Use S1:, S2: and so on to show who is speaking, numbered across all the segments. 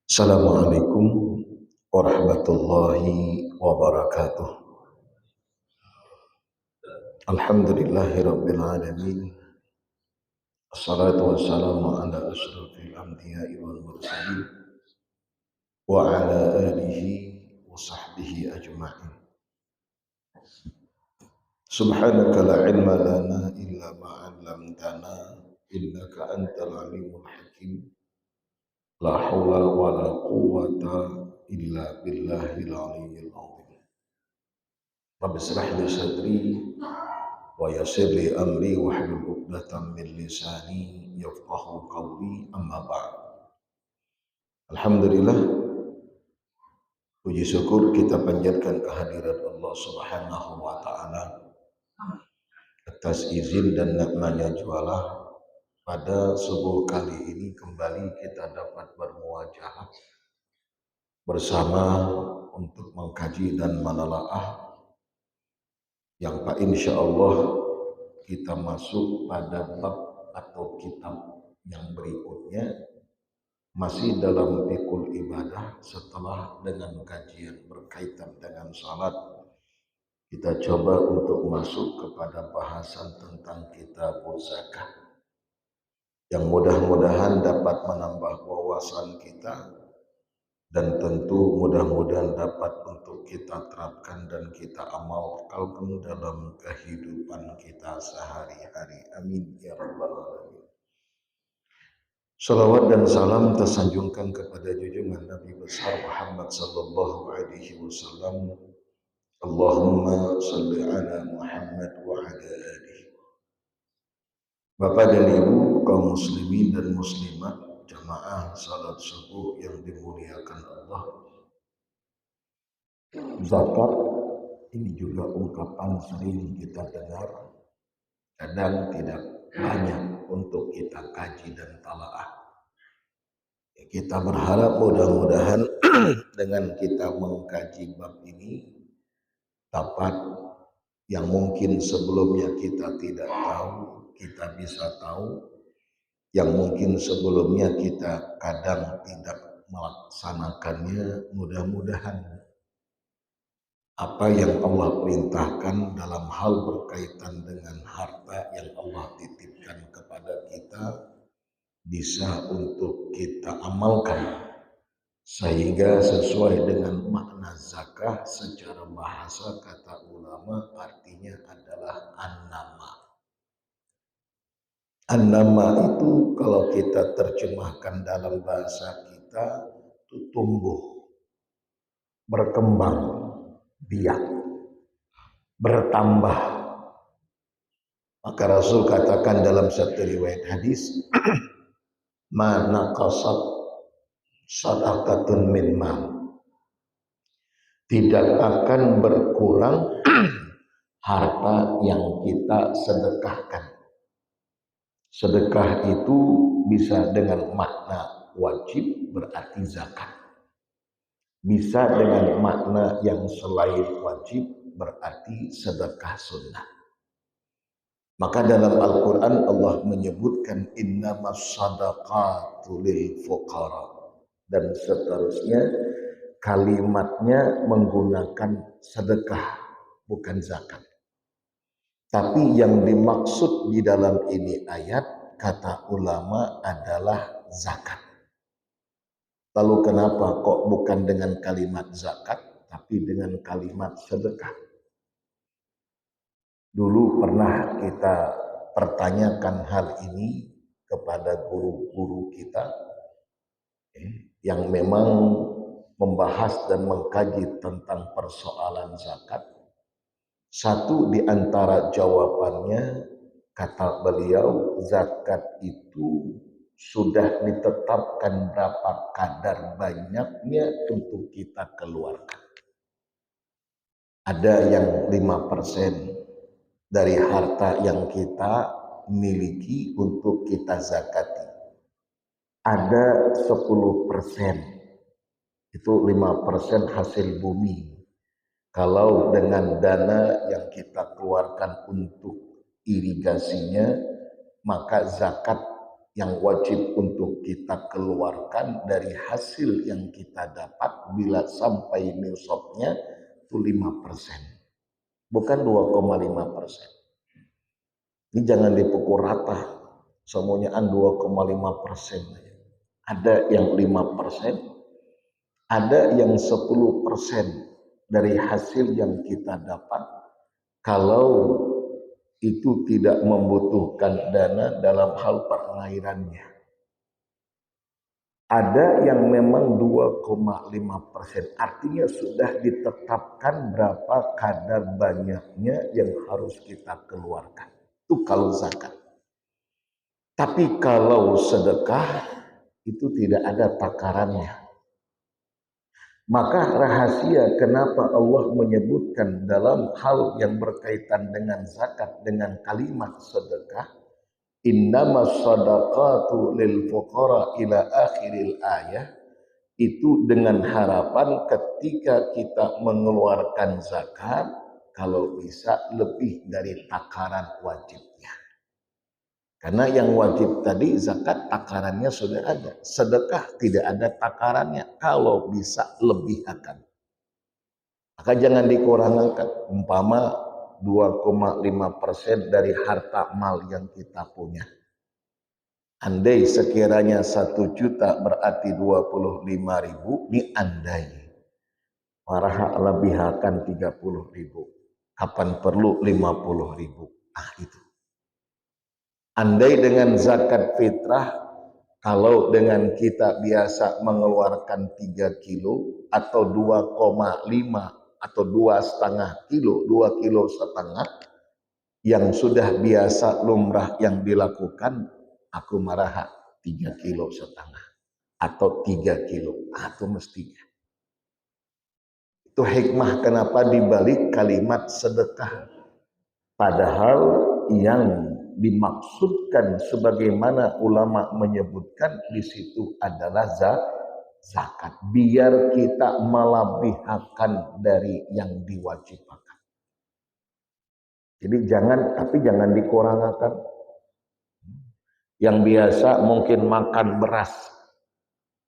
S1: Assalamualaikum warahmatullahi wabarakatuh. Alhamdulillahi rabbil alamin. Assalatu wassalamu ala asyrafil anbiya'i wal mursalin wa ala alihi wa sahbihi ajma'in. Subhanaka la ilma lana illa ma 'allamtana innaka antal alimul hakim. La haula wa la quwwata illa billahil aliyyil azim. Rabbi shrah li sadri wa yassir li amri wahlul 'uqdatam min lisani yafqahu qawli amma ba'd. Alhamdulillah, puji syukur kita panjatkan kehadirat Allah Subhanahu wa taala atas izin dan nikmatnya jualah pada subuh kali ini kembali kita dapat bermuajahah bersama untuk mengkaji dan menelaah yang Pak insya Allah kita masuk pada bab atau kitab yang berikutnya masih dalam fikul ibadah. Setelah dengan kajian berkaitan dengan salat, kita coba untuk masuk kepada bahasan tentang kitabul zakah yang mudah-mudahan dapat menambah wawasan kita dan tentu mudah-mudahan dapat untuk kita terapkan dan kita amalkan dalam kehidupan kita sehari-hari. Amin ya rabbal alamin. Salawat dan salam tersanjungkan kepada junjungan Nabi besar Muhammad sallallahu alaihi wasallam. Allahumma salli ala Muhammad wa ala alihi. Bapak dan Ibu kaum muslimin dan muslimat, jamaah salat subuh yang dimuliakan Allah. Zakat ini juga ungkapan sering kita dengar, kadang tidak banyak untuk kita kaji dan talaah. Kita berharap mudah-mudahan dengan kita mengkaji bab ini dapat yang mungkin sebelumnya kita tidak tahu, kita bisa tahu. Yang mungkin sebelumnya kita kadang tidak melaksanakannya, mudah-mudahan apa yang Allah perintahkan dalam hal berkaitan dengan harta yang Allah titipkan kepada kita bisa untuk kita amalkan sehingga sesuai dengan makna zakah. Secara bahasa kata ulama artinya adalah an-nama. An-nama itu kalau kita terjemahkan dalam bahasa kita itu tumbuh, berkembang, biak, bertambah. Maka Rasul katakan dalam satu riwayat hadis, ma naqasat sadaqatun min mal. Tidak akan berkurang harta yang kita sedekahkan. Sedekah itu bisa dengan makna wajib berarti zakat. Bisa dengan makna yang selain wajib berarti sedekah sunnah. Maka dalam Al-Quran Allah menyebutkan innamas sadaqatu lil fuqara dan seterusnya, kalimatnya menggunakan sedekah bukan zakat. Tapi yang dimaksud di dalam ini ayat kata ulama adalah zakat. Lalu kenapa kok bukan dengan kalimat zakat tapi dengan kalimat sedekah? Dulu pernah kita pertanyakan hal ini kepada guru-guru kita yang memang membahas dan mengkaji tentang persoalan zakat. Satu di antara jawabannya, kata beliau, zakat itu sudah ditetapkan berapa kadar banyaknya untuk kita keluarkan. Ada yang 5% dari harta yang kita miliki untuk kita zakati. Ada 10%, itu 5% hasil bumi. Kalau dengan dana yang kita keluarkan untuk irigasinya, maka zakat yang wajib untuk kita keluarkan dari hasil yang kita dapat bila sampai nisabnya itu 5%, bukan 2,5%. Ini jangan dipukul rata, semuanya 2,5%. Ada yang 5%, ada yang 10% dari hasil yang kita dapat kalau itu tidak membutuhkan dana dalam hal pengairannya. Ada yang memang 2,5%, artinya sudah ditetapkan berapa kadar banyaknya yang harus kita keluarkan. Itu kalau zakat. Tapi kalau sedekah itu tidak ada takarannya. Maka rahasia kenapa Allah menyebutkan dalam hal yang berkaitan dengan zakat dengan kalimat sedekah, innamas shadaqatu lil fuqara ila akhiril ayah, itu dengan harapan ketika kita mengeluarkan zakat kalau bisa lebih dari takaran wajibnya. Karena yang wajib tadi zakat takarannya sudah ada. Sedekah tidak ada takarannya. Kalau bisa lebih akan. Maka jangan dikurangkan. Umpama 2,5% dari harta mal yang kita punya. Andai sekiranya 1 juta berarti 25.000. Ini andai. Marah lebih akan 30.000. Kapan perlu 50.000. Itu. Andai dengan zakat fitrah, kalau dengan kita biasa mengeluarkan 3 kilo atau 2,5 atau 2,5 kilo, 2,5 kilo, yang sudah biasa lumrah yang dilakukan, aku marah 3,5 kilo atau 3 kilo, itu mestinya. Itu hikmah kenapa dibalik kalimat sedekah. Padahal yang dimaksudkan sebagaimana ulama menyebutkan di situ adalah zakat, biar kita melebihkan dari yang diwajibkan. Jadi jangan dikurangkan. Yang biasa mungkin makan beras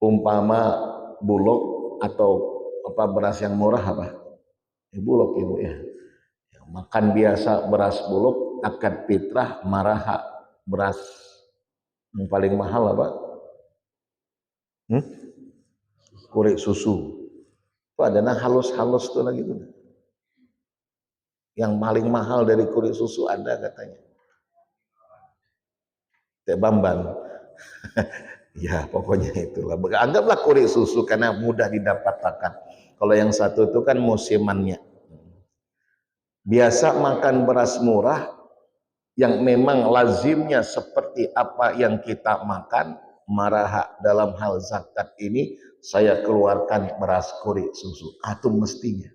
S1: umpama bulog atau beras yang murah bulog ibu ya. Makan biasa beras bulog, akad fitrah marah beras yang paling mahal kurik susu. Itu ada halus-halus tuh lagi tuh. Yang paling mahal dari kurik susu ada katanya. Teh Bambang. Ya pokoknya itulah. Anggaplah kurik susu karena mudah didapatkan. Kalau yang satu itu kan musimannya. Biasa makan beras murah yang memang lazimnya seperti apa yang kita makan, marah dalam hal zakat ini saya keluarkan beras kurik susu. Itu mestinya.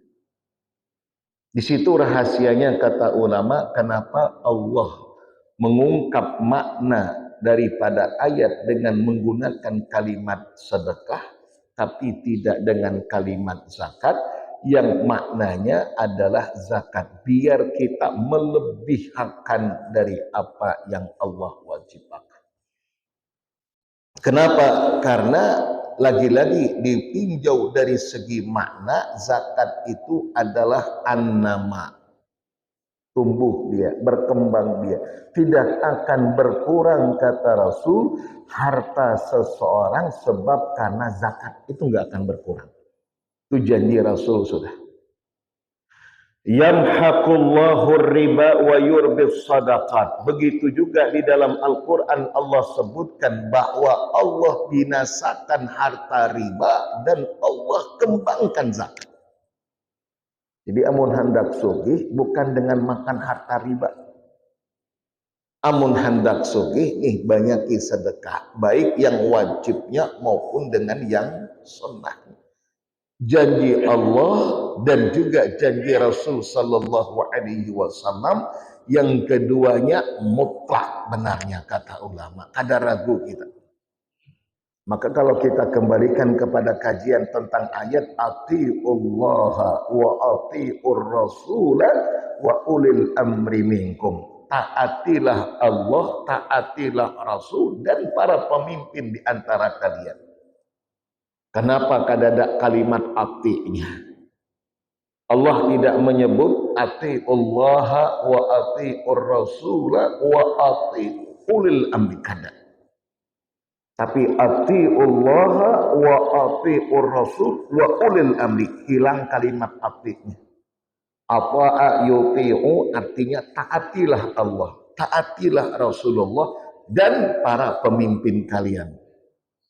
S1: Di situ rahasianya kata ulama kenapa Allah mengungkap makna daripada ayat dengan menggunakan kalimat sedekah tapi tidak dengan kalimat zakat, yang maknanya adalah zakat, biar kita melebihkan dari apa yang Allah wajibkan. Kenapa? Karena lagi-lagi ditinjau dari segi makna, zakat itu adalah an-nama, tumbuh dia, berkembang dia, tidak akan berkurang kata Rasul harta seseorang sebab karena zakat itu nggak akan berkurang. Itu janji Rasul sudah. Yamhaqullahu riba wa yurbis sadaqat. Begitu juga di dalam Al-Quran Allah sebutkan bahwa Allah binasakan harta riba dan Allah kembangkan zakat. Jadi amun hendak sugih bukan dengan makan harta riba. Amun hendak sugih banyak sedekah, baik yang wajibnya maupun dengan yang sunnahnya. Janji Allah dan juga janji Rasul sallallahu alaihi wasallam yang keduanya mutlak benarnya kata ulama, ada ragu kita. Maka kalau kita kembalikan kepada kajian tentang ayat atiullaha wa atiur rasulah wa ulil amri minkum, taatilah Allah, taatilah Rasul dan para pemimpin di antara kalian. Kenapa kada kalimat ati'nya? Allah tidak menyebut ati'ullah wa ati'ur rasul wa ati'ulil amri, kada. Tapi ati'ullah wa ati'ur rasul wa ulil amri, hilang kalimat ati'nya. Ata'a yuti'u artinya taatilah Allah, taatilah Rasulullah dan para pemimpin kalian.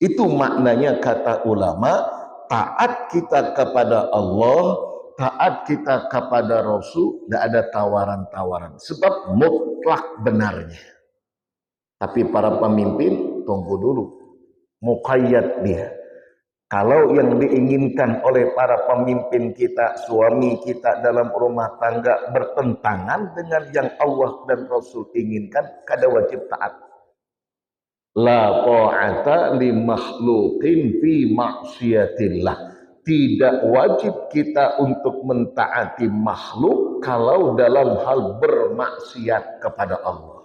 S1: Itu maknanya kata ulama, taat kita kepada Allah, taat kita kepada Rasul, tidak ada tawaran-tawaran. Sebab mutlak benarnya. Tapi para pemimpin, tunggu dulu. Muqayyad dia. Kalau yang diinginkan oleh para pemimpin kita, suami kita dalam rumah tangga bertentangan dengan yang Allah dan Rasul inginkan, kada wajib taat. La ta'ata li makhluqin fi maksiatillah. Tidak wajib kita untuk mentaati makhluk kalau dalam hal bermaksiat kepada Allah.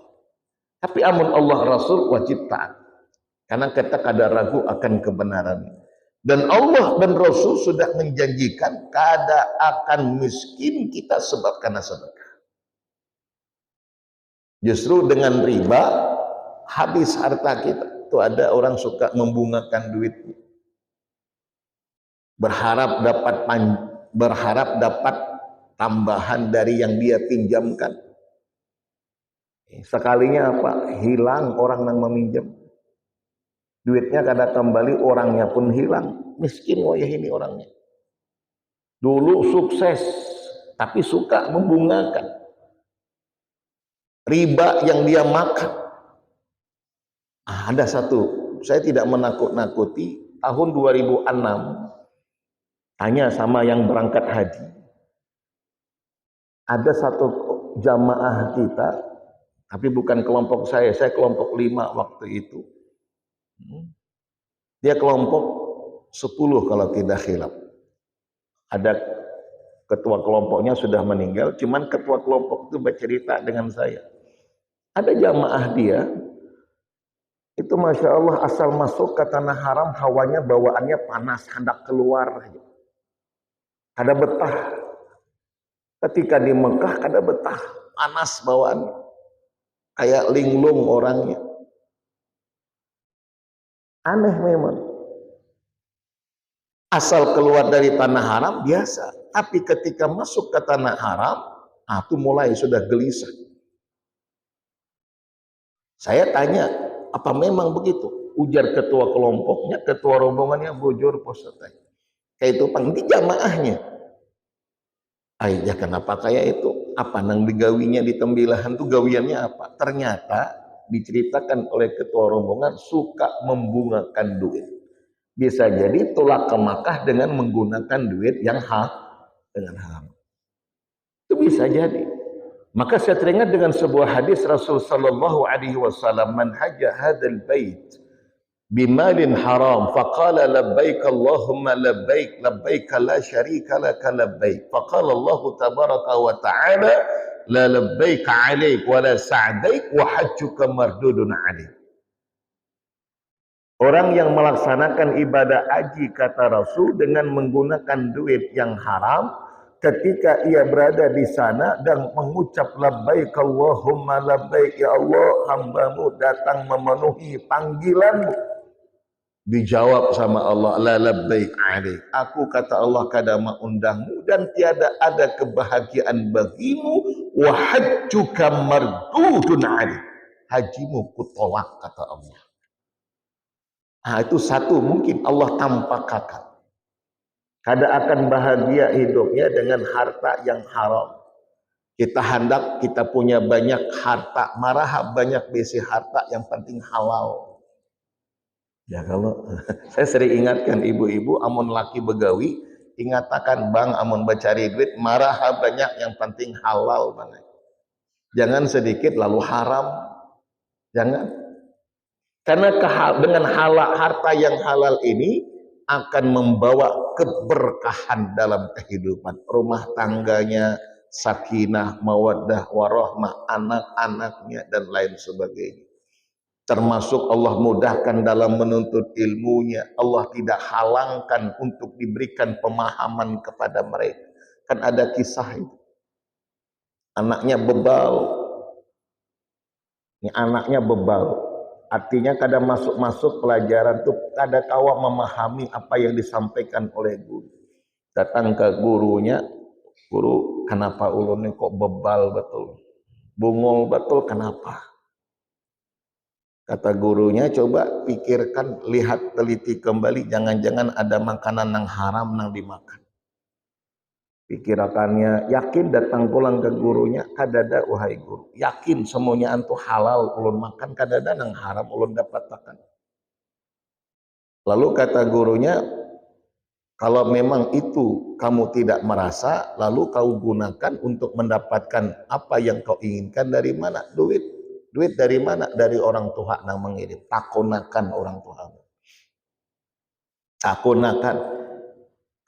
S1: Tapi amun Allah Rasul wajib taat. Karena kita kada ragu akan kebenaran. Dan Allah dan Rasul sudah menjanjikan kada akan miskin kita sebab karena sedekah. Justru dengan riba habis harta kita. Tuh ada orang suka membungakan duit, berharap dapat tambahan dari yang dia pinjamkan. Sekalinya apa? Hilang orang yang meminjam. Duitnya kada kembali, orangnya pun hilang. Miskin wayah ini orangnya. Dulu sukses, tapi suka membungakan. Riba yang dia makan. Ada satu, saya tidak menakut-nakuti, tahun 2006, tanya sama yang berangkat haji. Ada satu jamaah kita, tapi bukan kelompok saya kelompok 5 waktu itu. Dia kelompok 10 kalau tidak khilaf. Ada ketua kelompoknya sudah meninggal, cuman ketua kelompok itu bercerita dengan saya. Ada jamaah dia, itu Masya Allah asal masuk ke tanah haram hawanya bawaannya panas, hendak keluar. Kada betah. Ketika di Mekah kada betah, panas bawaannya. Kayak linglung orangnya. Aneh memang. Asal keluar dari tanah haram biasa, tapi ketika masuk ke tanah haram, itu mulai sudah gelisah. Saya tanya, apa memang begitu? Ujar ketua kelompoknya, ketua rombongannya, bujur Ustaz. Kayak itu di jamaahnya. Ya kenapa kayak itu? Apa nang digawinya di tembilahan tuh gawiannya apa? Ternyata diceritakan oleh ketua rombongan suka membungakan duit. Bisa jadi tolak ke Makkah dengan menggunakan duit yang dengan haram. Itu bisa jadi. Maka saya teringat dengan sebuah hadis Rasul sallallahu alaihi wasallam, man hajja hadzal bait bimalin haram faqala labbaik Allahumma labbaik labbaik la syarika lak labbaik faqala Allah tabaraka wa ta'ala la labbaik alaik wa la sa'daik wa hajjuka mardudun alaik. Orang yang melaksanakan ibadah haji kata Rasul dengan menggunakan duit yang haram, ketika ia berada di sana dan mengucap labbaik Allahumma labbaik, ya Allah hambamu datang memenuhi panggilanmu, dijawab sama Allah, la labbaik alaik, aku kata Allah kada mengundangmu dan tiada ada kebahagiaan bagimu, wa hajjuka mardudun alaik, hajimu kutolak kata Allah. Itu satu, mungkin Allah tampakkan kada akan bahagia hidupnya dengan harta yang haram. Kita hendak kita punya banyak harta, marah banyak besi harta, yang penting halal. Ya kalau saya sering ingatkan ibu-ibu, amun laki begawi, ingatakan bang amun bacari duit, marah banyak, yang penting halal banget. Jangan sedikit lalu haram, jangan. Karena dengan harta yang halal ini akan membawa keberkahan dalam kehidupan. Rumah tangganya sakinah, mawaddah, warahmah, anak-anaknya dan lain sebagainya. Termasuk Allah mudahkan dalam menuntut ilmunya. Allah tidak halangkan untuk diberikan pemahaman kepada mereka. Kan ada kisah itu. Anaknya bebal. Ini anaknya bebal. Artinya kadang masuk-masuk pelajaran tuh kada kawa memahami apa yang disampaikan oleh guru. Datang ke gurunya, guru kenapa ulun ini kok bebal betul, bungul betul kenapa? Kata gurunya, coba pikirkan, lihat teliti kembali, jangan-jangan ada makanan yang haram yang dimakan. Pikirannya yakin, datang pulang ke gurunya, kadada wahai guru, yakin semuanya antu halal ulun makan, kadada nang haram ulun dapat makan. Lalu kata gurunya, kalau memang itu kamu tidak merasa, lalu kau gunakan untuk mendapatkan apa yang kau inginkan dari mana? Duit. Duit dari mana? Dari orang tua nang mengirim. Takunakan orang tua. Takunakan.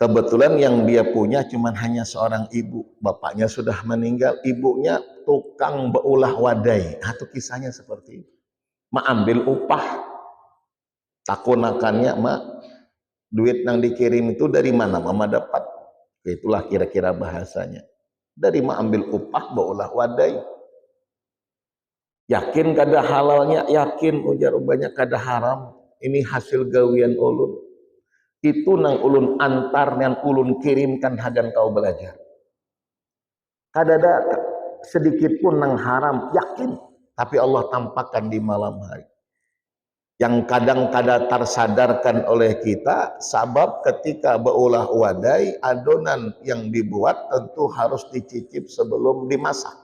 S1: Kebetulan yang dia punya cuma hanya seorang ibu. Bapaknya sudah meninggal. Ibunya tukang beulah wadai. Itu kisahnya seperti itu. Ma ambil upah. Takunakannya, ma duit yang dikirim itu dari mana mama dapat? Itulah kira-kira bahasanya. Dari ma ambil upah beulah wadai. Yakin kada halalnya? Yakin, ujar banyak kada haram. Ini hasil gawian ulun. Itu nang ulun antar yang ulun kirimkan hadan kau belajar. Kadada sedikit pun nang haram, yakin. Tapi Allah tampakkan di malam hari. Yang kadang kada tersadarkan oleh kita, sabab ketika beulah wadai, adonan yang dibuat tentu harus dicicip sebelum dimasak.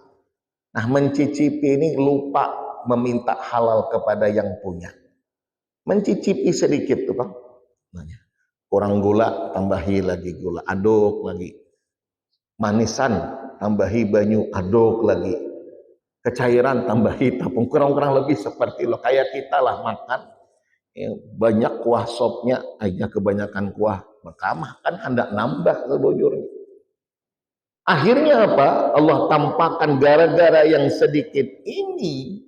S1: Nah, mencicipi ini lupa meminta halal kepada yang punya. Mencicipi sedikit tuh Bang. Nanya. Kurang gula, tambahi lagi gula, aduk lagi. Manisan, tambahi banyu, aduk lagi. Kecairan, tambahi tepung. Kurang-kurang lebih seperti lo. Kayak kita lah makan. Banyak kuah sopnya, aja kebanyakan kuah. Makamah kan hendak nambah sebujurnya. Akhirnya apa? Allah tampakkan gara-gara yang sedikit ini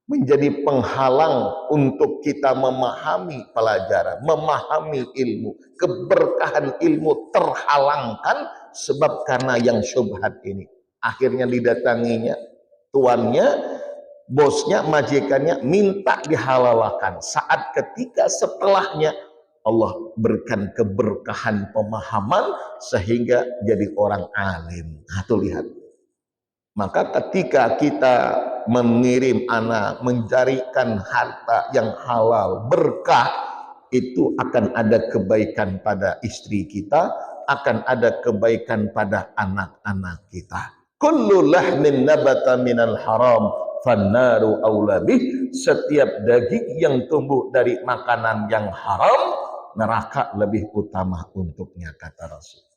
S1: menjadi penghalang untuk kita memahami pelajaran, memahami ilmu. Keberkahan ilmu terhalangkan sebab karena yang syubhat ini. Akhirnya didatanginya tuannya, bosnya, majikannya minta dihalalkan. Saat ketika setelahnya Allah berikan keberkahan pemahaman sehingga jadi orang alim. Nah, tuh lihat. Maka ketika kita mengirim anak, mencarikan harta yang halal, berkah, itu akan ada kebaikan pada istri kita, akan ada kebaikan pada anak-anak kita. Kullu lahmin nabata minal haram fannaru aula bih. Setiap daging yang tumbuh dari makanan yang haram, neraka lebih utama untuknya, kata Rasul.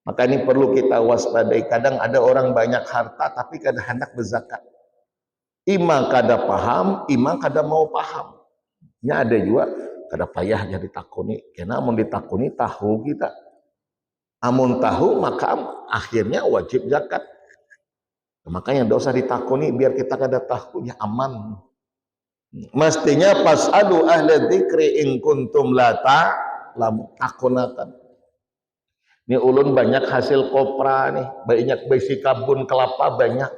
S1: Maka ini perlu kita waspadai. Kadang ada orang banyak harta tapi kada hendak berzakat. Ima kada paham, ima kada mau paham. Ya ada juga kada payah jadi takuni. Karena amun ditakuni tahu kita. Amun tahu maka akhirnya wajib zakat. Makanya tidak usah ditakuni biar kita kada tahu, ya aman. Mestinya pas'alu ahla dzikri in kuntum la ta'lamun. Takunakan. Ini ulun banyak hasil kopra nih, banyak besi kabun kelapa banyak.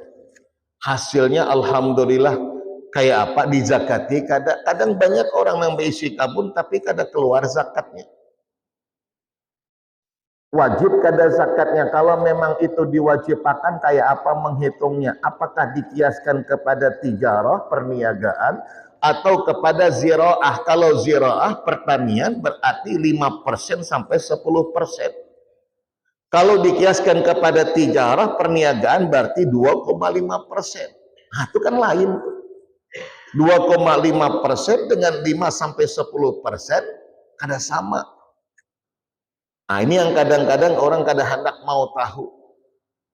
S1: Hasilnya alhamdulillah kayak apa dizakati. Kadang banyak orang yang besi kabun tapi kada keluar zakatnya. Wajib kada zakatnya. Kalau memang itu diwajibkan, kayak apa menghitungnya? Apakah dikiaskan kepada tijarah, perniagaan, atau kepada ziraah? Kalau ziraah pertanian berarti 5% sampai 10%. Kalau dikiaskan kepada tijarah, perniagaan berarti 2,5%. Nah, itu kan lain. 2,5% dengan 5 sampai 10% kada sama. Nah, ini yang kadang-kadang orang kada hendak mau tahu.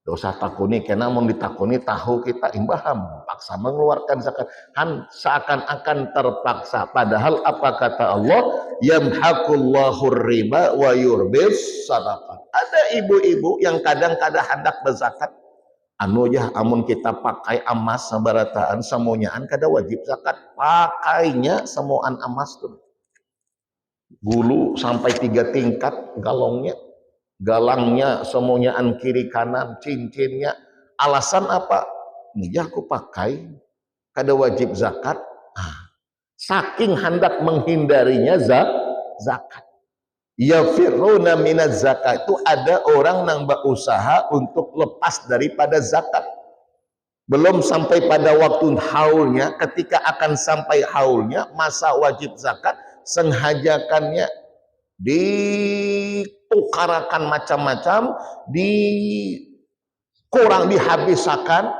S1: Dosa takuni, karena mau ditakuni tahu kita imbaham, paksa mengeluarkan zakat. Seakan-akan terpaksa. Padahal apa kata Allah? Yamhaqullahu riba wa yurbis sadaqat. Ada ibu-ibu yang kadang-kadang hendak berzakat. anu ya amun kita pakai emas sabarataan samunyaan kada wajib zakat, pakainya samuan emas tuh gulu sampai 3 tingkat galongnya, galangnya semuanyaan kiri kanan, cincinnya. Alasan apa? Ini aku pakai kada wajib zakat. Saking hendak menghindarinya zakat. Yafiruna minaz zakat, itu ada orang yang berusaha untuk lepas daripada zakat. Belum sampai pada waktu haulnya, ketika akan sampai haulnya masa wajib zakat, sengajakannya ditukarakan macam-macam, kurang dihabiskan,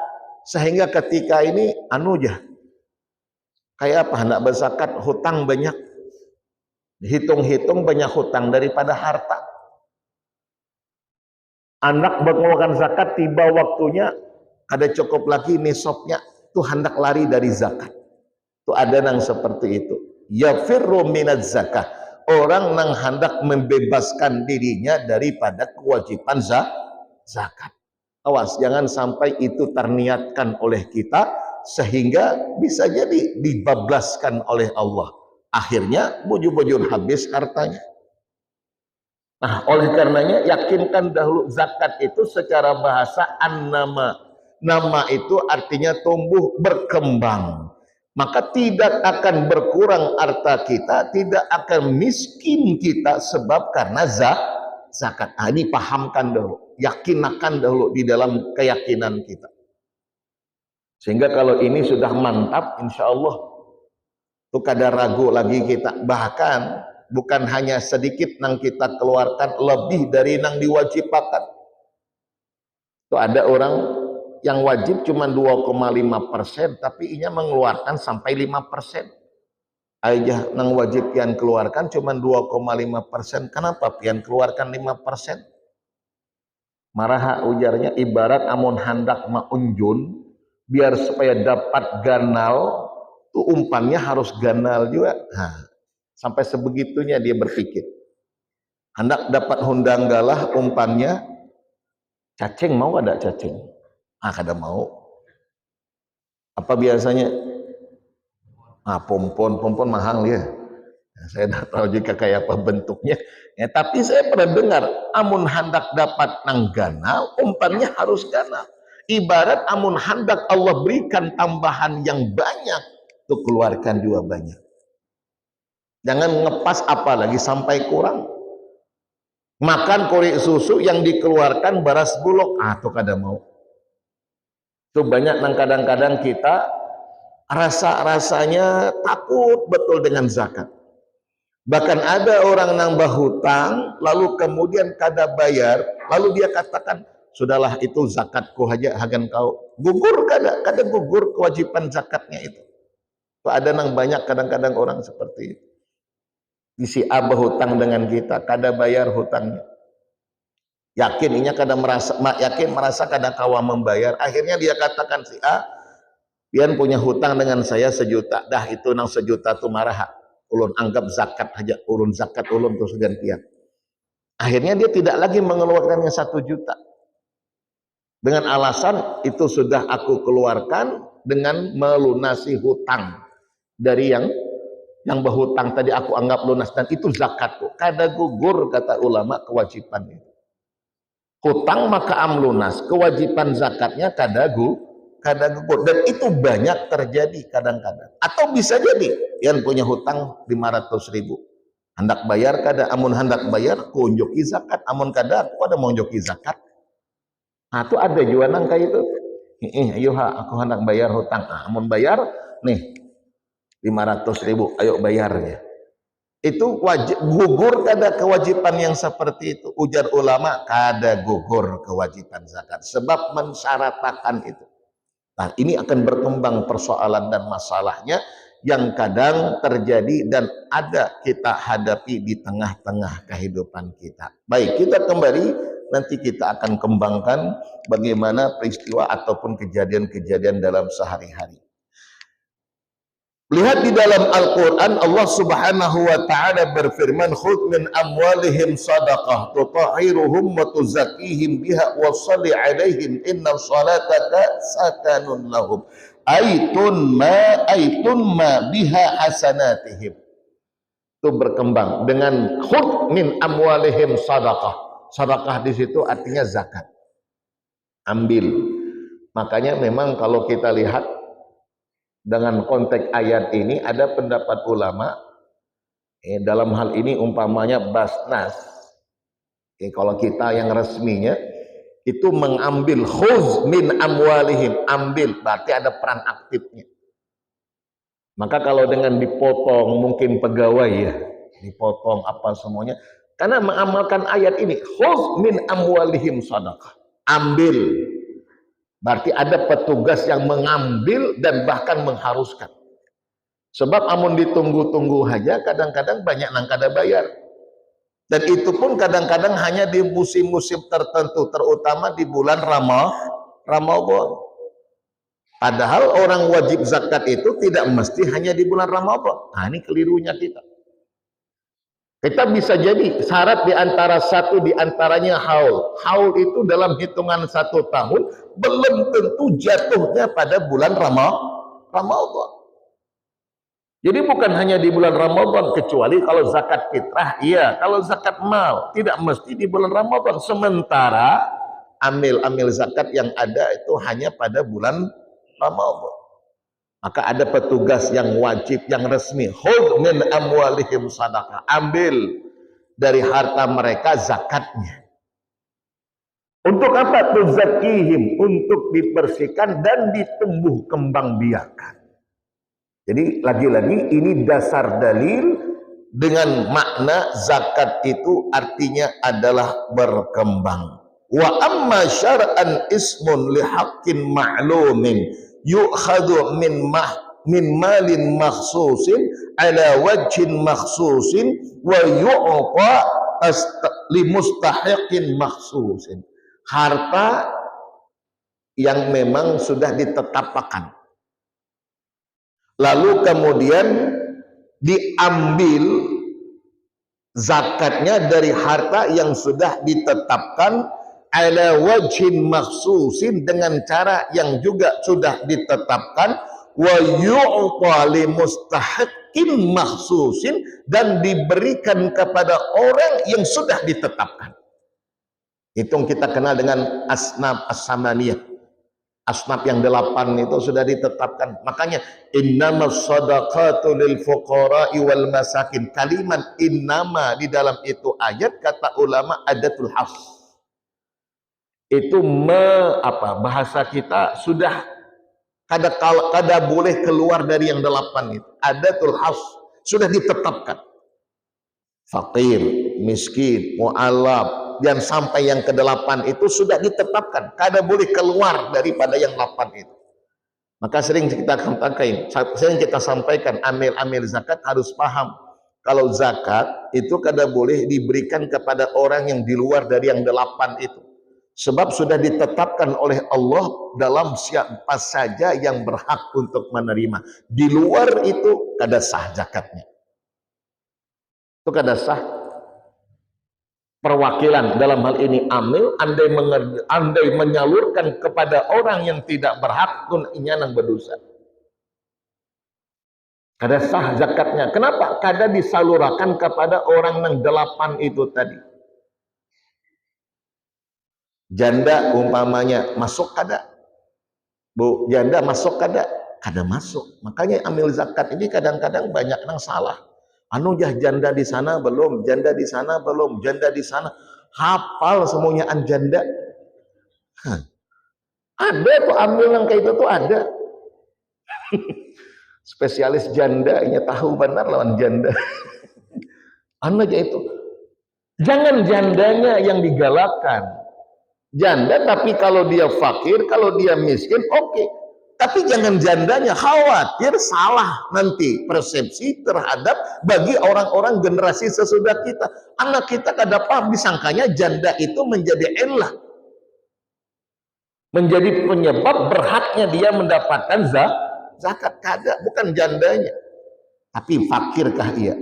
S1: sehingga ketika ini anu ya kayak apa, hendak berzakat hutang banyak, hitung-hitung banyak hutang daripada harta. Anak mengeluarkan zakat, tiba waktunya ada cukup lagi nisabnya, tuh hendak lari dari zakat. Tuh ada yang seperti itu. Yafirru minaz zakah, orang yang hendak membebaskan dirinya daripada kewajiban zakat. Awas, jangan sampai itu terniatkan oleh kita sehingga bisa jadi dibablaskan oleh Allah. Akhirnya bujur-bujur habis hartanya. Nah, oleh karenanya yakinkan dahulu zakat itu secara bahasa an-nama. Nama itu artinya tumbuh, berkembang. Maka tidak akan berkurang harta kita, tidak akan miskin kita sebab karena zakat. Nah, ini pahamkan dahulu, yakinkan dahulu di dalam keyakinan kita. Sehingga kalau ini sudah mantap, insya Allah itu kada ragu lagi kita. Bahkan bukan hanya sedikit yang kita keluarkan, lebih dari yang diwajibkan. Itu ada orang yang wajib cuma 2,5%, tapi inya mengeluarkan sampai 5%. Aja nang wajib pian keluarkan cuma 2,5%. Kenapa pian keluarkan 5%? Maraha ujarnya, ibarat amun hendak maunjun, biar supaya dapat ganal, tuh umpannya harus ganal juga. Nah, sampai sebegitunya dia berpikir. Hendak dapat hundang galah umpannya, cacing mau ada cacing? Kada mau. Apa biasanya? Pompon mahal ya. Nah, saya tidak tahu juga kayak apa bentuknya. Ya, tapi saya pernah dengar, amun hendak dapat nang ganal, umpannya harus ganal. Ibarat amun hendak Allah berikan tambahan yang banyak, tuh keluarkan juga banyak. Jangan ngepas apalagi sampai kurang. Makan korek susu yang dikeluarkan beras bulog, tuh kada mau. Tuh banyak nang kadang-kadang kita rasanya takut betul dengan zakat. Bahkan ada orang yang berhutang lalu kemudian kada bayar, lalu dia katakan, sudahlah itu zakatku aja, hagan kau. Gugur kada gugur kewajiban zakatnya itu. Tuh ada nang banyak kadang-kadang orang seperti itu. Di si A berhutang dengan kita, kada bayar hutangnya. Yakin inya kada merasa kada kawa membayar. Akhirnya dia katakan, si A, pian punya hutang dengan saya 1 juta. Dah itu nang 1 juta tuh marah. Ulun anggap zakat aja, ulun zakat ulun terus gantian. Akhirnya dia tidak lagi mengeluarkannya 1 juta. Dengan alasan itu sudah aku keluarkan dengan melunasi hutang dari yang berhutang tadi aku anggap lunas, dan itu zakatku. Kada gugur kata ulama kewajiban itu. Hutang maka lunas, kewajiban zakatnya kada gugur, dan itu banyak terjadi kadang-kadang. Atau bisa jadi yang punya hutang 500.000, hendak bayar kada, amun hendak bayar kunjoki zakat, amun kada aku ada monjoki zakat. Nah itu ada juga nang kayak itu. Ayo aku hendak bayar hutang, amun bayar nih 500.000, ayo bayarnya. Itu wajib gugur kada kewajiban yang seperti itu? Ujar ulama, kada gugur kewajiban zakat sebab mensyaratakan itu. Nah, ini akan berkembang persoalan dan masalahnya yang kadang terjadi dan ada kita hadapi di tengah-tengah kehidupan kita. Baik, kita kembali, nanti kita akan kembangkan bagaimana peristiwa ataupun kejadian-kejadian dalam sehari-hari. Lihat di dalam Al-Quran, Allah subhanahu wa ta'ala berfirman, khudh min amwalihim sadaqah tutahhiruhum wa tuzakkihim biha wa shalli alaihim inna salataka sakanun lahum aitun ma biha hasanatihim. Itu berkembang dengan khudh min amwalihim sadaqah. Sadaqah di situ artinya zakat. Ambil. Makanya memang kalau kita lihat dengan konteks ayat ini ada pendapat ulama dalam hal ini umpamanya Basnas. Kalau kita yang resminya itu mengambil khuz min amwalihim, ambil berarti ada peran aktifnya. Maka kalau dengan dipotong mungkin pegawai ya, dipotong apa semuanya karena mengamalkan ayat ini khuz min amwalihim sadaqah, ambil. Berarti ada petugas yang mengambil dan bahkan mengharuskan. Sebab amun ditunggu-tunggu aja kadang-kadang banyak nang kada bayar. Dan itu pun kadang-kadang hanya di musim-musim tertentu, terutama di bulan Ramadan. Padahal orang wajib zakat itu tidak mesti hanya di bulan Ramadan. Nah, ini kelirunya kita. Kita bisa jadi syarat di antara satu di antaranya haul. Haul itu dalam hitungan 1 tahun belum tentu jatuhnya pada bulan Ramadan. Jadi bukan hanya di bulan Ramadan, kecuali kalau zakat fitrah, iya. Kalau zakat mal, tidak mesti di bulan Ramadan. Sementara amil-amil zakat yang ada itu hanya pada bulan Ramadan. Maka ada petugas yang wajib, yang resmi. Khudh min amwalihim sadaqah. Ambil dari harta mereka zakatnya. Untuk apa? Tuzakkihim. Untuk dibersihkan dan ditumbuh kembang biakan. Jadi lagi-lagi ini dasar dalil dengan makna zakat itu artinya adalah berkembang. Wa amma syar'an ismun lihaqqin ma'lumin yu'khadhu min malin makhsusin ala wajhin makhsusin wa yu'ta li mustahiqin makhsusin. Harta yang memang sudah ditetapkan, lalu kemudian diambil zakatnya dari harta yang sudah ditetapkan ala wajhin makhsusin dengan cara yang juga sudah ditetapkan wa yu'ta li mustahiqin makhsusin dan diberikan kepada orang yang sudah ditetapkan. Itu kita kenal dengan asnaf as-samaniyah. Asnaf yang 8 itu sudah ditetapkan. Makanya innamas shadaqatu lil fuqara'i wal masakin. Kalimat innama di dalam itu ayat kata ulama adatul has. Itu bahasa kita sudah kada boleh keluar dari yang 8 itu. Adatul has sudah ditetapkan. Fakir, miskin, mu'alaf, dan sampai yang ke-8 itu sudah ditetapkan. Kada boleh keluar daripada yang 8 itu. Maka sering kita sampaikan amil-amil zakat harus paham. Kalau zakat itu kada boleh diberikan kepada orang yang di luar dari yang 8 itu. Sebab sudah ditetapkan oleh Allah dalam siapa saja yang berhak untuk menerima. Di luar itu kada sah zakatnya. Itu kada sah. Perwakilan dalam hal ini amil, andai menyalurkan kepada orang yang tidak berhak pun nang berdosa. Kada sah zakatnya. Kenapa? Kada disalurkan kepada orang yang 8 itu tadi. Janda umpamanya masuk kada? Bu, janda masuk kada? Kada masuk. Makanya amil zakat ini kadang-kadang banyak yang salah. Anu janda di sana belum, janda di sana belum, janda di sana. Hafal semuanya janda. Ada tuh ambil yang kayak itu tuh ada. Spesialis janda, ini tahu benar lawan janda. Anu aja itu. Jangan jandanya yang digalakkan. Janda tapi kalau dia fakir, kalau dia miskin, oke. Tapi jangan jandanya, khawatir salah nanti persepsi terhadap bagi orang-orang generasi sesudah kita. Anak kita kada paham, disangkanya janda itu menjadi illah, menjadi penyebab berhaknya dia mendapatkan zakat? Kada, bukan jandanya. Tapi fakirkah ia?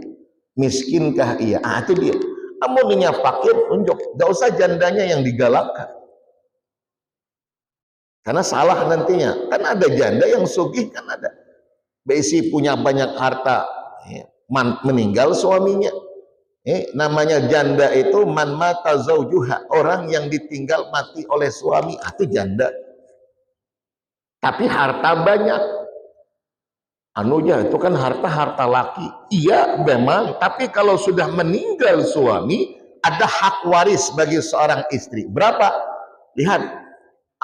S1: Miskinkah ia? Itu dia. Amunnya fakir, unjuk. Gak usah jandanya yang digalakkan. Karena salah nantinya. Kan ada janda yang sugih, kan ada. Besi punya banyak harta, meninggal suaminya. Namanya janda itu man mata zaujuha, orang yang ditinggal mati oleh suami, itu janda. Tapi harta banyak. Itu kan harta laki. Iya memang, tapi kalau sudah meninggal suami, ada hak waris bagi seorang istri. Berapa? Lihat,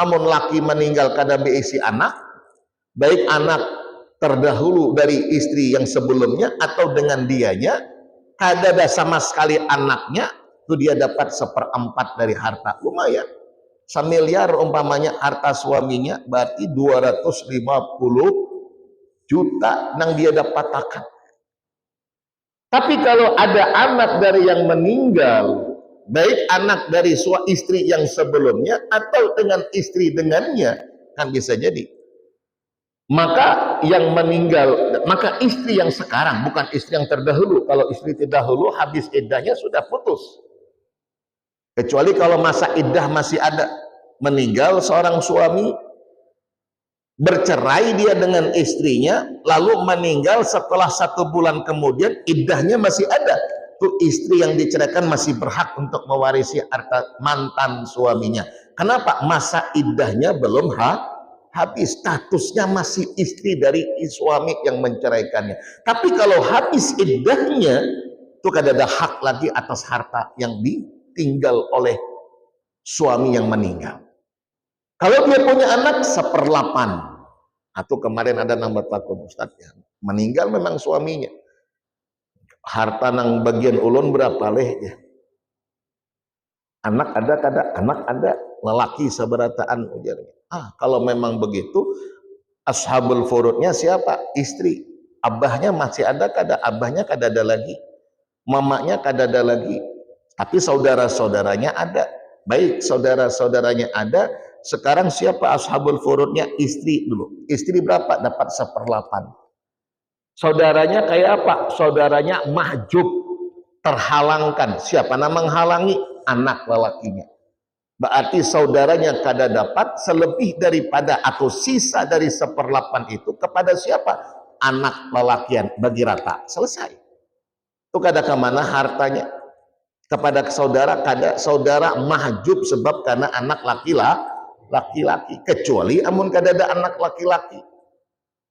S1: amun laki meninggal kada beisi anak, baik anak terdahulu dari istri yang sebelumnya atau dengan dianya, kada ada sama sekali anaknya, itu dia dapat 1/4 dari harta. Lumayan. 1 miliar umpamanya harta suaminya, berarti 250 juta yang dia dapatkan. Tapi kalau ada anak dari yang meninggal, baik anak dari istri yang sebelumnya atau dengan istri dengannya, kan bisa jadi. Maka yang meninggal, maka istri yang sekarang, bukan istri yang terdahulu. Kalau istri terdahulu habis iddahnya sudah putus. Kecuali kalau masa iddah masih ada. Meninggal seorang suami, bercerai dia dengan istrinya, lalu meninggal setelah 1 bulan kemudian, iddahnya masih ada. Itu istri yang diceraikan masih berhak untuk mewarisi harta mantan suaminya. Kenapa? Masa iddahnya belum habis, statusnya masih istri dari suami yang menceraikannya. Tapi kalau habis iddahnya, itu kada ada hak lagi atas harta yang ditinggal oleh suami yang meninggal. Kalau dia punya anak 1/8. Atau kemarin ada nambah takut Ustaz ya, meninggal memang suaminya. Harta nang bagian ulun berapa leh? Anak ada kada? Anak ada. Lelaki sabarataan ujarnya. Kalau memang begitu, ashabul furudnya siapa? Istri. Abahnya masih ada kada? Abahnya kada ada lagi. Mamanya kada ada lagi. Tapi saudara-saudaranya ada. Baik, saudara-saudaranya ada. Sekarang siapa ashabul furudnya? Istri dulu. Istri berapa? Dapat 1/8. Saudaranya kayak apa? Saudaranya mahjub, terhalangkan. Siapa nama menghalangi? Anak lelakinya. Berarti saudaranya kada dapat selebih daripada atau sisa dari 1/8 itu kepada siapa? Anak lelakian, bagi rata. Selesai. Itu kada kemana hartanya? Kepada saudara kada. Saudara mahjub sebab karena anak laki-laki, kecuali amun kada ada anak laki-laki,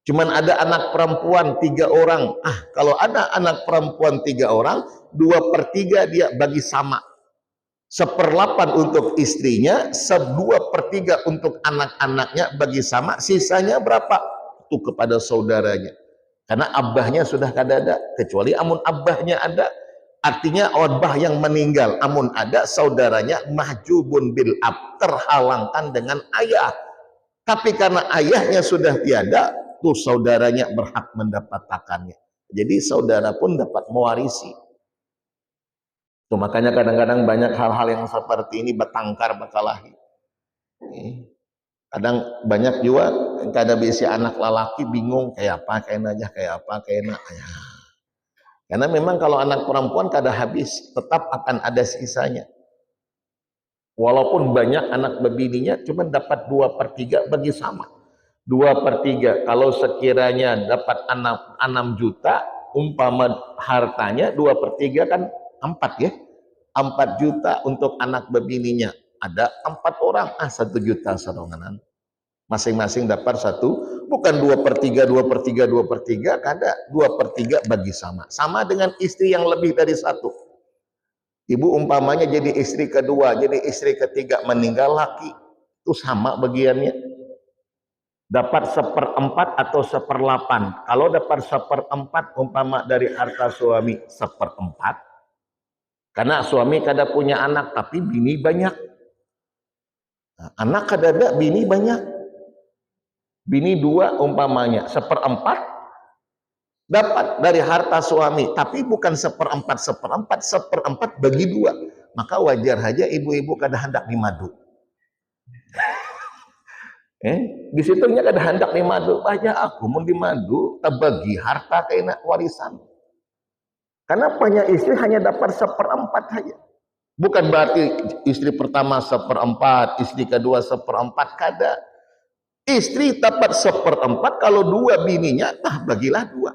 S1: cuman ada anak perempuan 3 orang. Kalau ada anak perempuan 3 orang, 2/3 dia bagi sama, 1/8 untuk istrinya, 2/3 untuk anak-anaknya bagi sama, sisanya berapa? Itu kepada saudaranya, karena abahnya sudah kada ada. Kecuali amun abahnya ada, artinya abah yang meninggal, amun ada saudaranya mahjubun bil ab, terhalangkan dengan ayah. Tapi karena ayahnya sudah tiada, tuh saudaranya berhak mendapatkannya. Jadi saudara pun dapat mewarisi. Tuh makanya kadang-kadang banyak hal-hal yang seperti ini bertangkar berkelahi. Kadang banyak juga kada bisi anak lelaki bingung kayak apa, kayak apa. Karena memang kalau anak perempuan kada habis, tetap akan ada sisanya. Walaupun banyak anak bebininya, cuma dapat 2/3 bagi sama. 2/3. Kalau sekiranya dapat 6 juta, umpama hartanya 2/3 kan 4 ya. 4 juta untuk anak bebininya. Ada 4 orang, 1 juta seronganan. Masing-masing dapat 1, bukan 2/3, kada 2/3 bagi sama. Sama dengan istri yang lebih dari 1. Ibu umpamanya jadi istri kedua, jadi istri ketiga, meninggal laki, itu sama bagiannya. Dapat 1/4 atau 1/8. Kalau dapat 1/4 umpama dari harta suami 1/4, karena suami kada punya anak tapi bini banyak. Anak kada ada, bini banyak. Bini 2 umpamanya 1/4 dapat dari harta suami, tapi bukan 1/4 bagi 2. Maka wajar saja ibu-ibu kada hendak dimadu. Di situnya ada hendak di madu, banyak aku mau di madu, terbagi harta kena warisan. Karena punya istri hanya dapat 1/4 saja. Bukan berarti istri pertama 1/4, istri kedua 1/4, kada. Istri dapat 1/4, kalau 2 bininya, bagilah 2.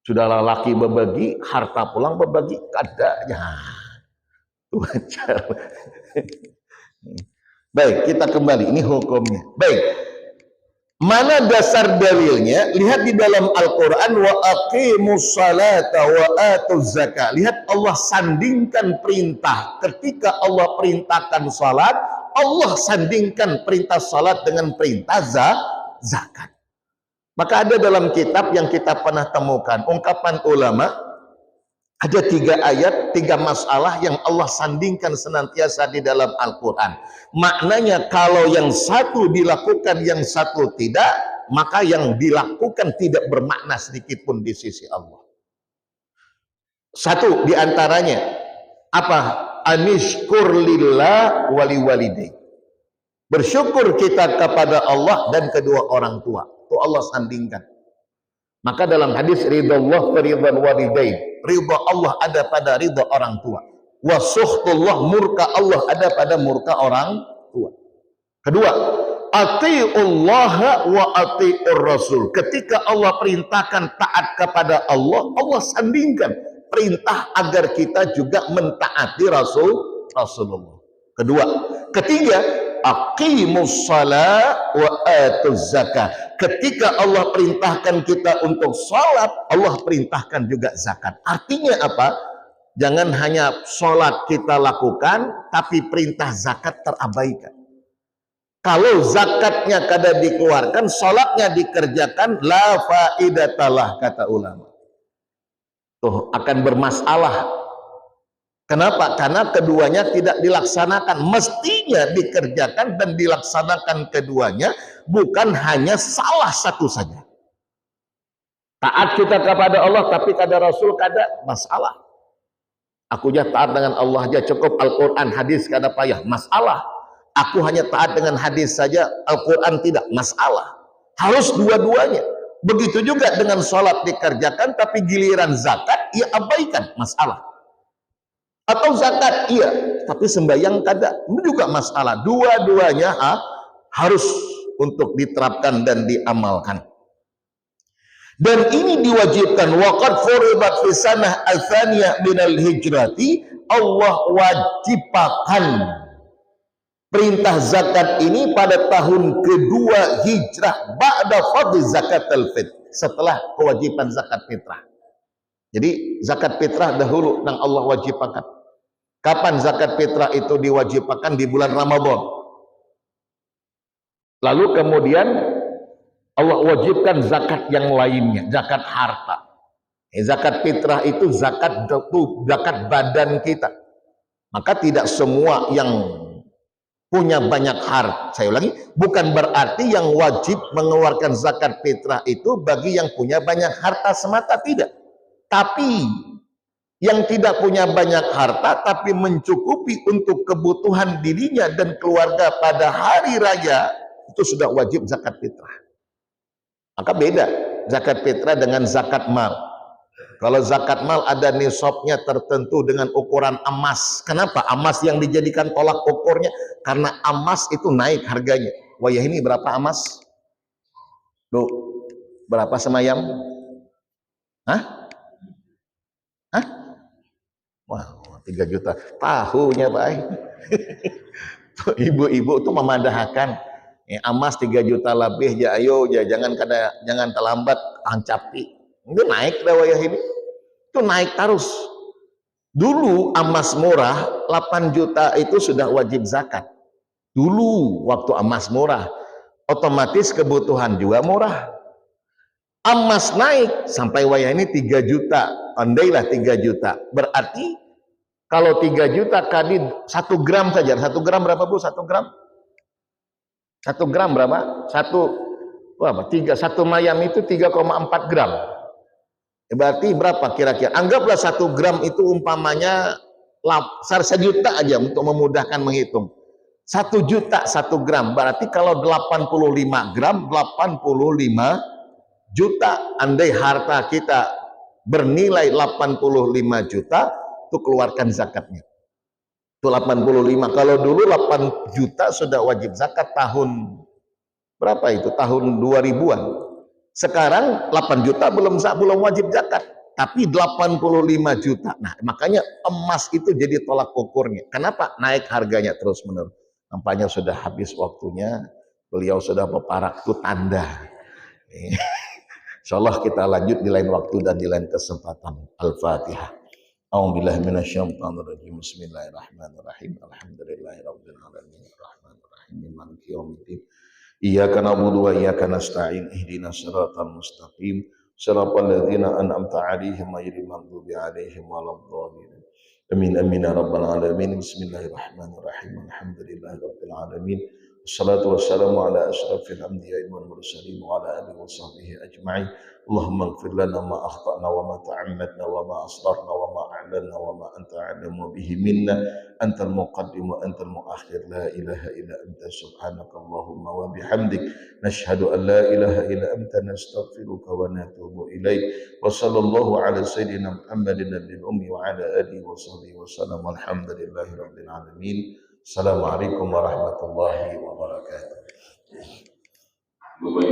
S1: Sudahlah laki berbagi, harta pulang berbagi, kada. Ya, wajar. Baik, kita kembali, ini hukumnya. Baik, mana dasar dalilnya? Lihat di dalam Al-Quran, wa aqimus salata wa atuz zakat. Lihat Allah sandingkan perintah. Ketika Allah perintahkan salat, Allah sandingkan perintah salat dengan perintah zakat. Maka ada dalam kitab yang kita pernah temukan, ungkapan ulama, ada 3 ayat, 3 masalah yang Allah sandingkan senantiasa di dalam Al-Quran. Maknanya kalau yang satu dilakukan, yang satu tidak, maka yang dilakukan tidak bermakna sedikit pun di sisi Allah. Satu diantaranya, apa? Anishkur lillah wali walidain. Bersyukur kita kepada Allah dan kedua orang tua. Itu Allah sandingkan. Maka dalam hadis ridallah ridwan walidain, ridha Allah ada pada ridha orang tua. Wa suhtullah, murka Allah ada pada murka orang tua. Kedua, atiullaha wa atiur rasul. Ketika Allah perintahkan taat kepada Allah, Allah sandingkan perintah agar kita juga mentaati Rasulullah. Kedua, ketiga, aqimus shalah wa atuz zakah. Ketika Allah perintahkan kita untuk salat, Allah perintahkan juga zakat. Artinya apa? Jangan hanya salat kita lakukan, tapi perintah zakat terabaikan. Kalau zakatnya kada dikeluarkan, salatnya dikerjakan, la faidatalah, kata ulama. Tuh akan bermasalah. Kenapa? Karena keduanya tidak dilaksanakan. Mestinya dikerjakan dan dilaksanakan keduanya, bukan hanya salah satu saja. Taat kita kepada Allah tapi kada Rasul, kada masalah. Aku aja taat dengan Allah aja cukup, Al-Quran hadis kada payah, masalah. Aku hanya taat dengan hadis saja, Al-Quran tidak, masalah. Harus dua-duanya. Begitu juga dengan sholat dikerjakan tapi giliran zakat ia abaikan, masalah. Atau zakat iya, tapi sembahyang kada, ini juga masalah. Dua-duanya harus untuk diterapkan dan diamalkan. Dan ini diwajibkan, waqad furidat fi sanah al-thaniyah minal hijrati, Allah wajibkan perintah zakat ini pada tahun kedua hijrah, ba'da fardhi zakat al-fitr, setelah kewajiban zakat fitrah. Jadi zakat fitrah dahulu yang Allah wajibkan. Kapan zakat fitrah itu diwajibkan? Di bulan Ramadan. Lalu kemudian Allah wajibkan zakat yang lainnya, zakat harta. Zakat fitrah itu zakat badan kita. Maka tidak semua yang punya banyak harta, saya ulangi, bukan berarti yang wajib mengeluarkan zakat fitrah itu bagi yang punya banyak harta semata, tidak. Tapi yang tidak punya banyak harta tapi mencukupi untuk kebutuhan dirinya dan keluarga pada hari raya, itu sudah wajib zakat fitrah. Maka beda zakat fitrah dengan zakat mal. Kalau zakat mal ada nisabnya tertentu dengan ukuran emas. Kenapa? Emas yang dijadikan tolak ukurnya karena emas itu naik harganya. Wayah ini berapa emas? Loh, berapa semayam? Hah? Wah, 3 juta. Tahunya baik. Ibu-ibu tuh memadahkan. Emas 3 juta lebih, ya ayo, ya jangan terlambat, ancapi. Itu naik dah wayah ini. Itu naik terus. Dulu emas murah 8 juta itu sudah wajib zakat. Dulu waktu emas murah, otomatis kebutuhan juga murah. Emas naik sampai wayah ini 3 juta. Andailah 3 juta. Berarti kalau 3 juta kali 1 gram saja. 1 gram berapa, Bu? 1 gram? 1 gram berapa? 1 mayam itu 3,4 gram. Berarti berapa kira-kira? Anggaplah 1 gram itu umpamanya 1 juta aja untuk memudahkan menghitung. 1 juta 1 gram. Berarti kalau 85 gram 85 juta. Andai harta kita bernilai 85 juta, itu keluarkan zakatnya. Itu 85. Kalau dulu 8 juta sudah wajib zakat tahun berapa itu? Tahun 2000-an. Sekarang 8 juta belum wajib zakat, tapi 85 juta. Nah, makanya emas itu jadi tolak ukurnya. Kenapa? Naik harganya terus-menerus. Nampaknya sudah habis waktunya. Beliau sudah peparak itu tanda. Insyaallah kita lanjut di lain waktu dan di lain kesempatan. Al-Fatihah. A'udzubillahi minasyaitonirrajim. Bismillahirrahmanirrahim. Alhamdulillahirabbil alamin. Arrahmanirrahim. Maliki yaumiddin. Iyyaka na'budu wa iyyaka nasta'in. Ihdinas siratal mustaqim. Shiratal ladzina an'amta 'alaihim ghairil maghdubi 'alaihim waladdallin. Amin amin ya rabbal alamin. Bismillahirrahmanirrahim. Alhamdulillahirabbil alamin. Wassalatu wassalamu ala asyrafil anbiya'i wal mursalin wa ala alihi wa sahbihi ajma'in. Allahumma ighfir lana ma akhtana wa ma ta'ammadna wa ma asrarna wa ma a'lanna wa ma anta a'lamu bihi minna. Antal muqaddim wa antal muakhir. La ilaha illa anta subhanaka Allahumma wa bihamdik. Nashhadu an la ilaha illa anta nastaghfiruka wa natubu ilaik. Wa sallallahu ala sayyidina Muhammadin nabiyil ummi wa ala alihi wa sahbihi wa sallam. Alhamdulillahi rabbil alamin. Assalamualaikum warahmatullahi wabarakatuh.